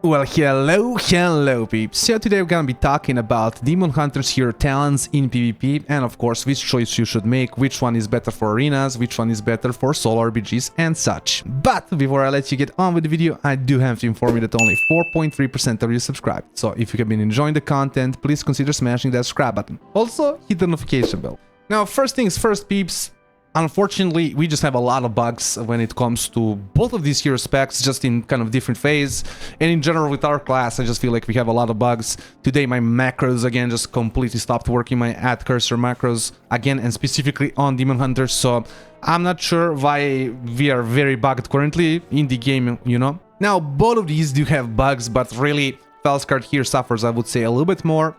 Well, hello peeps. So today we're gonna be talking about Demon Hunter's hero talents in PvP, and of course which choice you should make, which one is better for arenas, which one is better for solo RPGs and such. But before I let you get on with the video, I do have to inform you that only 4.3% of you subscribed. So if you have been enjoying the content, please consider smashing that subscribe button. Also, hit the notification bell. Now, first things first, peeps. Unfortunately, we just have a lot of bugs when it comes to both of these hero specs, just in kind of different phase. And in general, with our class, I just feel like we have a lot of bugs. Today, my macros, again, just completely stopped working, my add cursor macros, again, and specifically on Demon Hunters. So I'm not sure why we are very bugged currently in the game, you know. Now, both of these do have bugs, but really, Fel Scarred here suffers, I would say, a little bit more.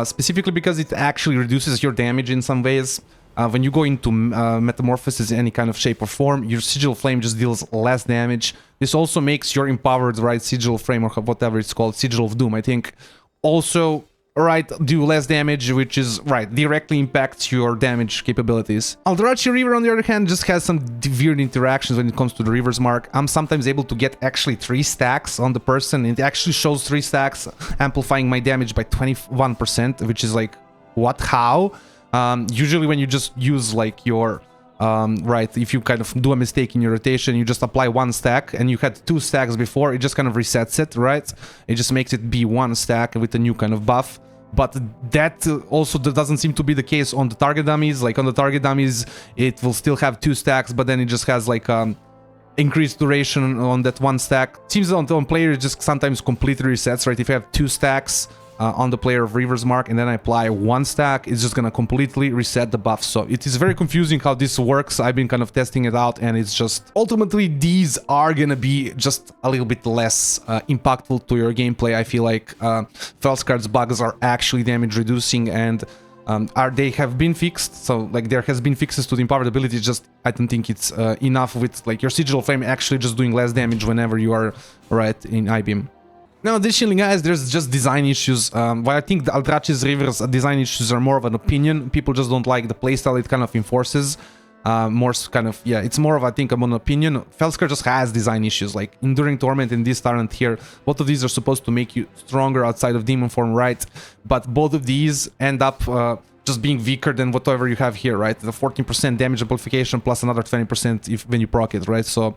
Specifically because it actually reduces your damage in some ways. When you go into metamorphosis in any kind of shape or form, your sigil flame just deals less damage. This also makes your empowered, right, sigil flame, or whatever it's called, sigil of doom, I think, also, right, do less damage, which is, right, directly impacts your damage capabilities. Aldrachi Reaver, on the other hand, just has some weird interactions when it comes to the Reaver's Mark. I'm sometimes able to get actually 3 stacks on the person. It actually shows 3 stacks, amplifying my damage by 21%, which is like, what, how? Usually when you just use like your right, if you kind of do a mistake in your rotation, you just apply 1 stack and you had 2 stacks before, it just kind of resets it, right? It just makes it be 1 stack with a new kind of buff. But that also doesn't seem to be the case on the target dummies. Like on the target dummies, it will still have 2 stacks, but then it just has like increased duration on that 1 stack. Seems on player it just sometimes completely resets, right? If you have 2 stacks on the player of Reaver's Mark and then I apply 1 stack, it's just gonna completely reset the buff. So it is very confusing how this works. I've been kind of testing it out, and it's just ultimately these are gonna be just a little bit less impactful to your gameplay. I feel like Fel Scarred's bugs are actually damage reducing, and they have been fixed. So like there has been fixes to the empowered ability, just I don't think it's enough with like your sigil flame actually just doing less damage whenever you are right in I-beam. Now, additionally, guys, there's just design issues. While I think the Aldrachi Reaver's design issues are more of an opinion, people just don't like the playstyle it kind of enforces. More kind of, yeah, it's more of, I think, an opinion. Fel Scarred just has design issues, like Enduring Torment and this talent here. Both of these are supposed to make you stronger outside of demon form, right? But both of these end up just being weaker than whatever you have here, right? The 14% damage amplification plus another 20% when you proc it, right? So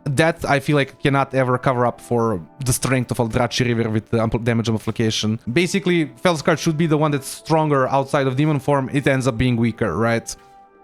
that I feel like cannot ever cover up for the strength of Aldrachi Reaver with the damage amplification. Basically, Fel Scarred should be the one that's stronger outside of demon form. It ends up being weaker, right?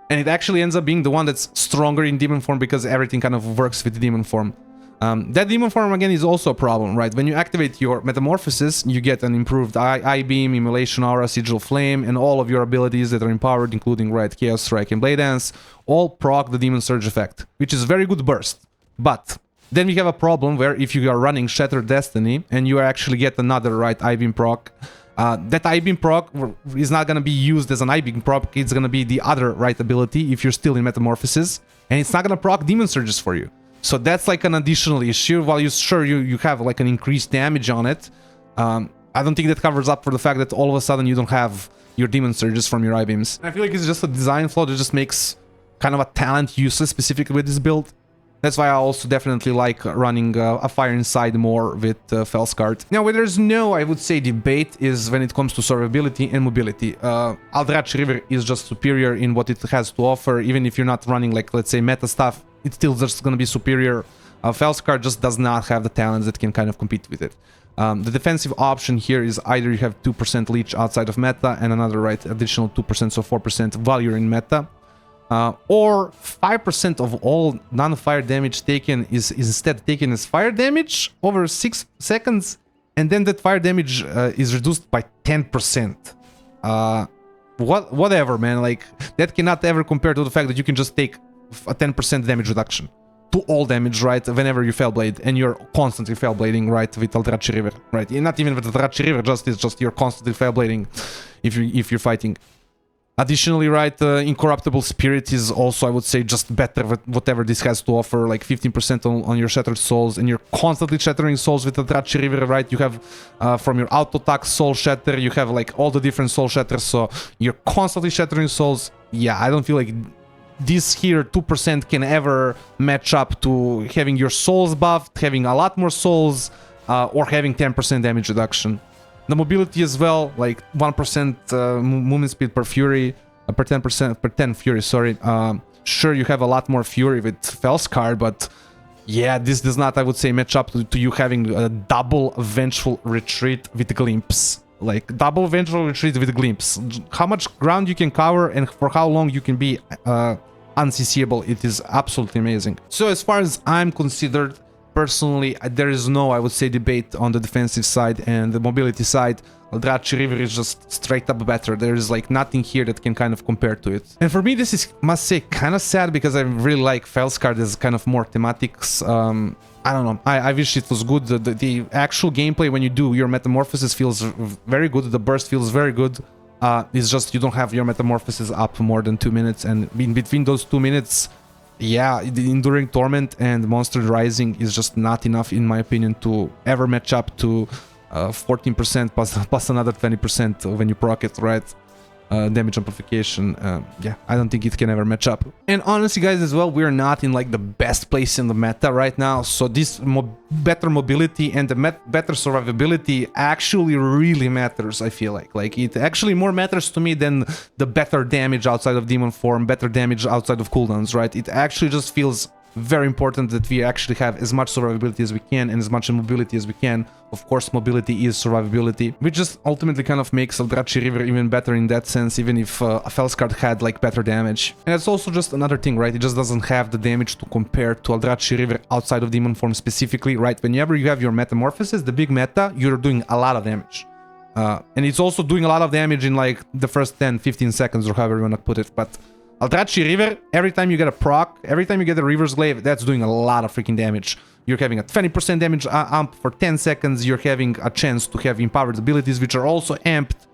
And it actually ends up being the one that's stronger in demon form because everything kind of works with demon form. That demon form, again, is also a problem, right? When you activate your metamorphosis, you get an improved I-beam, Immolation Aura, Sigil Flame, and all of your abilities that are empowered, including, right, Chaos Strike and Blade Dance, all proc the Demon Surge effect, which is very good burst. But then we have a problem where if you are running Shattered Destiny and you actually get another, right, I-beam proc, that I-beam proc is not going to be used as an I-beam proc, it's going to be the other, right, ability if you're still in Metamorphosis, and it's not going to proc Demon Surges for you. So that's like an additional issue. While you have like an increased damage on it, I don't think that covers up for the fact that all of a sudden you don't have your Demon Surges from your I-beams. I feel like it's just a design flaw that just makes kind of a talent useless specifically with this build. That's why I also definitely like running a Fire Inside more with Fel Scarred. Now, where there's no, I would say, debate is when it comes to survivability and mobility. Aldrachi Reaver is just superior in what it has to offer. Even if you're not running, like, let's say, meta stuff, it's still just going to be superior. Fel Scarred just does not have the talents that can kind of compete with it. The defensive option here is either you have 2% leech outside of meta and another, right, additional 2%, so 4% while you're in meta. Or 5% of all non-fire damage taken is instead taken as fire damage over 6 seconds, and then that fire damage is reduced by 10%. Whatever, man, like, that cannot ever compare to the fact that you can just take a 10% damage reduction to all damage, right, whenever you Fel Blade, and you're constantly Fel Blading, right, with Aldrachi Reaver, right? Not even with Aldrachi Reaver, it's just you're constantly Fel Blading if you're fighting. Additionally, right, Incorruptible Spirit is also, I would say, just better with whatever this has to offer, like 15% on your Shattered Souls, and you're constantly shattering souls with Aldrachi Reaver, right? You have, from your auto-attack Soul Shatter, you have, like, all the different Soul Shatters, so you're constantly shattering souls. Yeah, I don't feel like this here 2% can ever match up to having your souls buffed, having a lot more souls, or having 10% damage reduction. The mobility as well, like 1% movement speed per fury, per 10 fury, sorry. Sure, you have a lot more fury with Fel Scarred, but yeah, this does not, I would say, match up to you having a double vengeful retreat with glimpse. Like, double vengeful retreat with glimpse. How much ground you can cover and for how long you can be unCCable, it is absolutely amazing. So as far as I'm considered, personally, there is no, I would say, debate on the defensive side and the mobility side. Aldrachi Reaver is just straight up better. There is like nothing here that can kind of compare to it. And for me, this is, must say, kind of sad because I really like Fel Scarred as kind of more thematics. I don't know. I wish it was good. The actual gameplay when you do your metamorphosis feels very good. The burst feels very good. It's just you don't have your metamorphosis up more than 2 minutes, and in between those 2 minutes, yeah, the Enduring Torment and Monster Rising is just not enough, in my opinion, to ever match up to 14% plus another 20% when you proc it, right? Damage amplification. Yeah, I don't think it can ever match up. And honestly, guys, as well, we're not in like the best place in the meta right now, so this better mobility and the better survivability actually really matters. I feel like it actually more matters to me than the better damage outside of demon form, better damage outside of cooldowns, right? It actually just feels very important that we actually have as much survivability as we can and as much mobility as we can. Of course, mobility is survivability, which just ultimately kind of makes Aldrachi Reaver even better in that sense, even if Fel Scarred had like better damage. And it's also just another thing, right? It just doesn't have the damage to compare to Aldrachi Reaver outside of demon form specifically, right? Whenever you have your metamorphosis, the big meta, you're doing a lot of damage. And it's also doing a lot of damage in like the first 10-15 seconds or however you want to put it, but Aldrachi Reaver, every time you get a proc, every time you get a Reaver's Glaive, that's doing a lot of freaking damage. You're having a 20% damage amp for 10 seconds, you're having a chance to have empowered abilities which are also amped.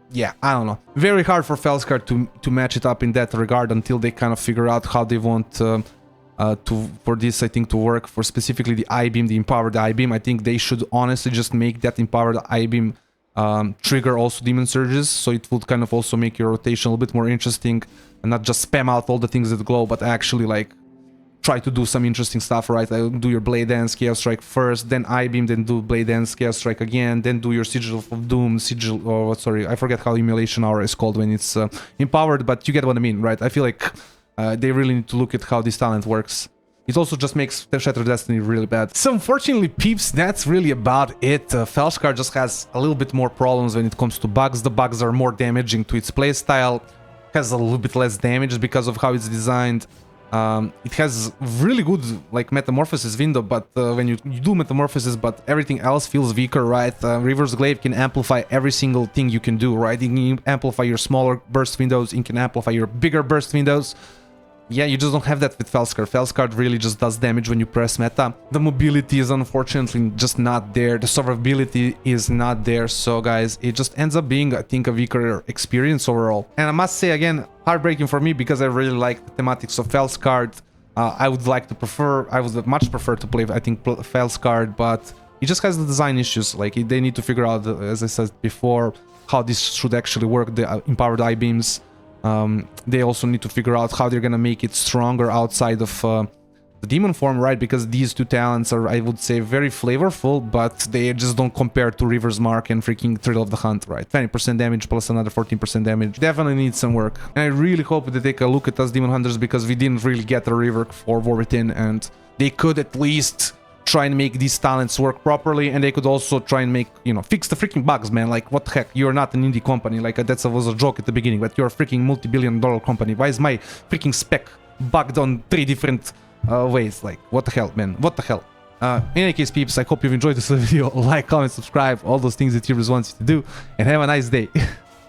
Yeah, I don't know. Very hard for Fel Scarred to match it up in that regard until they kind of figure out how they want for this, I think, to work. For specifically the I-Beam, the empowered I-Beam, I think they should honestly just make that empowered I-Beam trigger also demon surges, so it would kind of also make your rotation a little bit more interesting and not just spam out all the things that glow, but actually like try to do some interesting stuff, right? Do your Blade Dance, Chaos Strike first, then I-Beam, then do Blade Dance, Chaos Strike again, then do your Sigil of Doom, sorry, I forget how Immolation Aura is called when it's empowered, but you get what I mean, right? I feel like they really need to look at how this talent works. It also just makes Shattered Destiny really bad. So unfortunately, peeps, that's really about it. Fel Scarred just has a little bit more problems when it comes to bugs. The bugs are more damaging to its playstyle, has a little bit less damage because of how it's designed. It has really good like metamorphosis window, but when you do metamorphosis, but everything else feels weaker, right? Reaver's Glaive can amplify every single thing you can do, right? It can amplify your smaller burst windows, it can amplify your bigger burst windows. Yeah, you just don't have that with Fel Scarred. Fel Scarred really just does damage when you press meta. The mobility is unfortunately just not there. The survivability is not there. So guys, it just ends up being, I think, a weaker experience overall. And I must say again, heartbreaking for me because I really like the thematics of Fel Scarred. I would much prefer to play, I think, Fel Scarred, but it just has the design issues. Like they need to figure out, as I said before, how this should actually work, the empowered I-Beams. They also need to figure out how they're gonna make it stronger outside of the demon form, right? Because these two talents are, I would say, very flavorful, but they just don't compare to Reaver's Mark and freaking Thrill of the Hunt, right? 20% damage plus another 14% damage. Definitely needs some work. And I really hope they take a look at us Demon Hunters, because we didn't really get a rework for War Within, and they could at least try and make these talents work properly, and they could also try and make, you know, fix the freaking bugs, man. Like, what the heck? You're not an indie company. Like, that was a joke at the beginning, but you're a freaking multi-billion-dollar company. Why is my freaking spec bugged on 3 different ways? Like, what the hell, man? What the hell? In any case, peeps, I hope you've enjoyed this video. Like, comment, subscribe, all those things that YouTube wants you to do, and have a nice day.